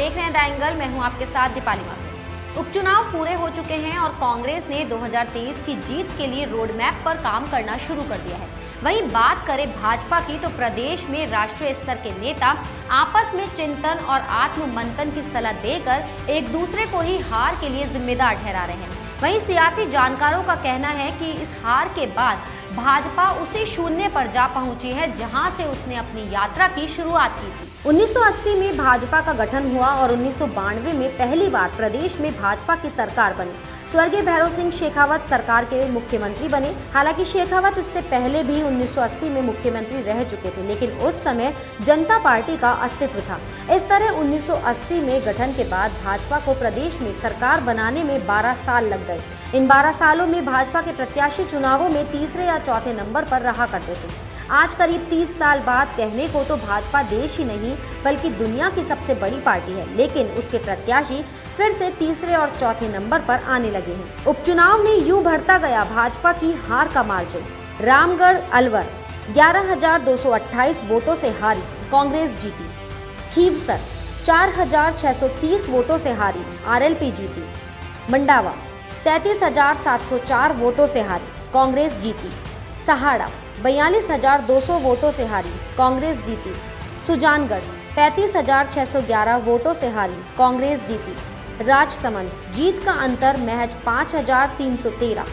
देख रहे हैं द एंगल। मैं हूं आपके साथ दीपाली माथुर। उपचुनाव पूरे हो चुके हैं और कांग्रेस ने 2023 की जीत के लिए रोड मैप पर काम करना शुरू कर दिया है। वहीं बात करें भाजपा की तो प्रदेश में राष्ट्रीय स्तर के नेता आपस में चिंतन और आत्म मंथन की सलाह देकर एक दूसरे को ही हार के लिए जिम्मेदार ठहरा रहे हैं। वहीं सियासी जानकारों का कहना है कि इस हार के बाद भाजपा उसी शून्य पर जा पहुंची है जहां से उसने अपनी यात्रा की शुरुआत की थी। 1980 में भाजपा का गठन हुआ और 1992 में पहली बार प्रदेश में भाजपा की सरकार बनी। स्वर्गीय भैरव सिंह शेखावत सरकार के मुख्यमंत्री बने। हालांकि शेखावत इससे पहले भी 1980 में मुख्यमंत्री रह चुके थे, लेकिन उस समय जनता पार्टी का अस्तित्व था। इस तरह 1980 में गठन के बाद भाजपा को प्रदेश में सरकार बनाने में 12 साल लग गए। इन 12 सालों में भाजपा के प्रत्याशी चुनावों में तीसरे या चौथे नंबर पर रहा करते थे। आज करीब 30 साल बाद कहने को तो भाजपा देश ही नहीं बल्कि दुनिया की सबसे बड़ी पार्टी है, लेकिन उसके प्रत्याशी फिर से तीसरे और चौथे नंबर पर आने लगे हैं। उपचुनाव में यूं बढ़ता गया भाजपा की हार का मार्जिन। रामगढ़ अलवर 11,228 वोटों से हारी, कांग्रेस जीती। खीवसर 4,630 वोटों से हारी, आरएलपी जीती। मंडावा 33,704 वोटों से हारी, कांग्रेस जीती। सहाड़ा 42,200 वोटों से हारी, कांग्रेस जीती। सुजानगढ़ 35,611 वोटों से हारी, कांग्रेस जीती। राजसमंद जीत का अंतर महज 5,313।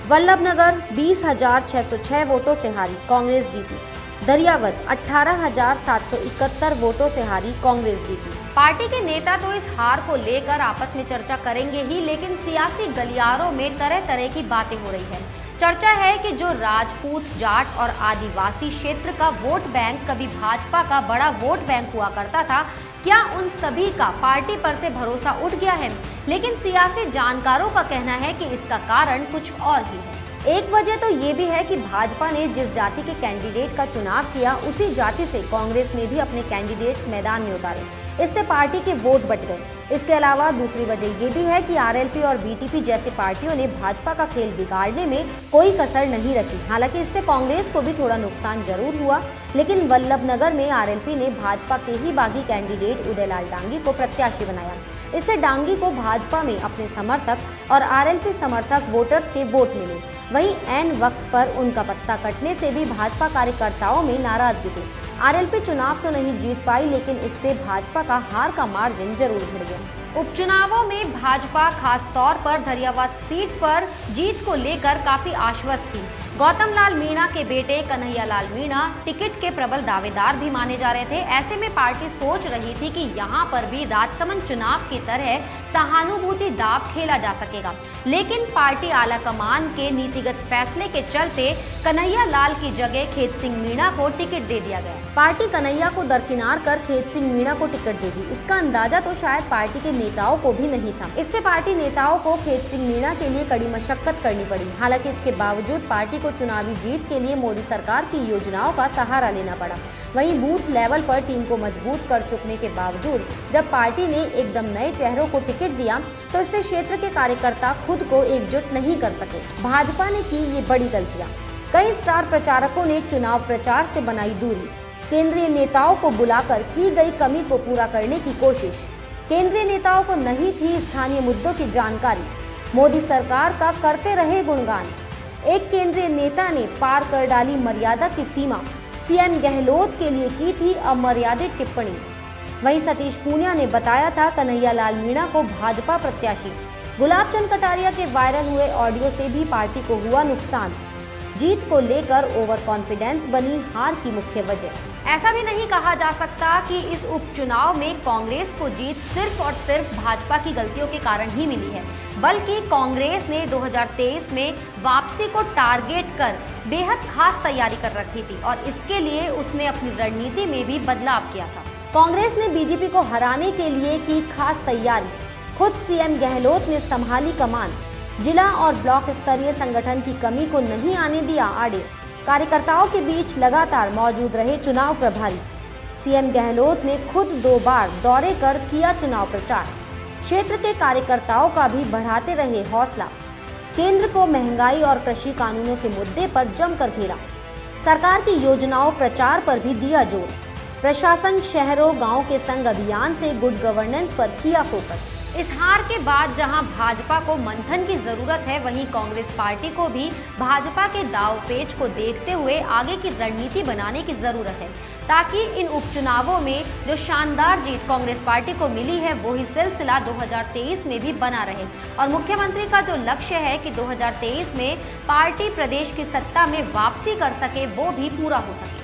वल्लभनगर 20,606 वोटों से हारी, कांग्रेस जीती। दरियावद 18,771 वोटों से हारी, कांग्रेस जीती। पार्टी के नेता तो इस हार को लेकर आपस में चर्चा करेंगे ही, लेकिन सियासी गलियारों में तरह तरह की बातें हो रही है। चर्चा है कि जो राजपूत, जाट और आदिवासी क्षेत्र का वोट बैंक कभी भाजपा का बड़ा वोट बैंक हुआ करता था, क्या उन सभी का पार्टी पर से भरोसा उठ गया है? लेकिन सियासी जानकारों का कहना है कि इसका कारण कुछ और ही है। एक वजह तो ये भी है कि भाजपा ने जिस जाति के कैंडिडेट का चुनाव किया, उसी जाति से कांग्रेस ने भी अपने कैंडिडेट्स मैदान में उतारे। इससे पार्टी के वोट बट गए। इसके अलावा दूसरी वजह ये भी है कि आरएलपी और बीटीपी जैसी पार्टियों ने भाजपा का खेल बिगाड़ने में कोई कसर नहीं रखी। हालांकि इससे कांग्रेस को भी थोड़ा नुकसान जरूर हुआ, लेकिन वल्लभनगर में आरएलपी ने भाजपा के ही बागी कैंडिडेट उदयलाल डांगी को प्रत्याशी बनाया। इससे डांगी को भाजपा में अपने समर्थक और आरएलपी समर्थक वोटर्स के वोट मिले। वहीं ऐन वक्त पर उनका पत्ता कटने से भी भाजपा कार्यकर्ताओं में नाराजगी थी। आरएलपी चुनाव तो नहीं जीत पाई, लेकिन इससे भाजपा का हार का मार्जिन जरूर बढ़ गया। उपचुनावों में भाजपा खास तौर पर धरियावाद सीट पर जीत को लेकर काफी आश्वस्त थी। गौतम लाल मीणा के बेटे कन्हैया लाल मीणा टिकट के प्रबल दावेदार भी माने जा रहे थे। ऐसे में पार्टी सोच रही थी कि यहाँ पर भी राजसमंद चुनाव की तरह सहानुभूति दाव खेला जा सकेगा, लेकिन पार्टी आला कमान के नीतिगत फैसले के चलते कन्हैया लाल की जगह खेत सिंह मीणा को टिकट दे दिया गया। पार्टी कन्हैया को दरकिनार कर खेत सिंह मीणा को टिकट देगी, इसका अंदाजा तो शायद पार्टी के नेताओं को भी नहीं था। इससे पार्टी नेताओं को खेत सिंह मीणा के लिए कड़ी मशक्कत करनी पड़ी। हालांकि इसके बावजूद पार्टी को चुनावी जीत के लिए मोदी सरकार की योजनाओं का सहारा लेना पड़ा। वहीं बूथ लेवल पर टीम को मजबूत कर चुकने के बावजूद जब पार्टी ने एकदम नए चेहरों को टिकट दिया, तो इससे क्षेत्र के कार्यकर्ता खुद को एकजुट नहीं कर सके। भाजपा ने की ये बड़ी गलतियां। कई स्टार प्रचारकों ने चुनाव प्रचार से बनाई दूरी। केंद्रीय नेताओं को बुलाकर की गई कमी को पूरा करने की कोशिश। केंद्रीय नेताओं को नहीं थी स्थानीय मुद्दों की जानकारी। मोदी सरकार का करते रहे गुणगान। एक केंद्रीय नेता ने पार कर डाली मर्यादा की सीमा। सीएम गहलोत के लिए की थी अमर्यादित टिप्पणी। वहीं सतीश पूनिया ने बताया था कन्हैया लाल मीणा को भाजपा प्रत्याशी। गुलाब चंद कटारिया के वायरल हुए ऑडियो से भी पार्टी को हुआ नुकसान। जीत को लेकर ओवर कॉन्फिडेंस बनी हार की मुख्य वजह। ऐसा भी नहीं कहा जा सकता कि इस उपचुनाव में कांग्रेस को जीत सिर्फ और सिर्फ भाजपा की गलतियों के कारण ही मिली है, बल्कि कांग्रेस ने 2023 में वापसी को टारगेट कर बेहद खास तैयारी कर रखी थी और इसके लिए उसने अपनी रणनीति में भी बदलाव किया था। कांग्रेस ने बीजेपी को हराने के लिए की खास तैयारी। खुद सीएम गहलोत ने संभाली कमान। जिला और ब्लॉक स्तरीय संगठन की कमी को नहीं आने दिया आड़े। कार्यकर्ताओं के बीच लगातार मौजूद रहे चुनाव प्रभारी। सीएम गहलोत ने खुद 2 बार दौरे कर किया चुनाव प्रचार। क्षेत्र के कार्यकर्ताओं का भी बढ़ाते रहे हौसला। केंद्र को महंगाई और कृषि कानूनों के मुद्दे पर जमकर घेरा। सरकार की योजनाओं प्रचार पर भी दिया जोर। प्रशासन शहरों गांव के संग अभियान से गुड गवर्नेंस पर किया फोकस। इस हार के बाद जहां भाजपा को मंथन की जरूरत है, वहीं कांग्रेस पार्टी को भी भाजपा के दांवपेच को देखते हुए आगे की रणनीति बनाने की जरूरत है, ताकि इन उपचुनावों में जो शानदार जीत कांग्रेस पार्टी को मिली है वो ही सिलसिला 2023 में भी बना रहे और मुख्यमंत्री का जो लक्ष्य है कि 2023 में पार्टी प्रदेश की सत्ता में वापसी कर सके, वो भी पूरा हो सके।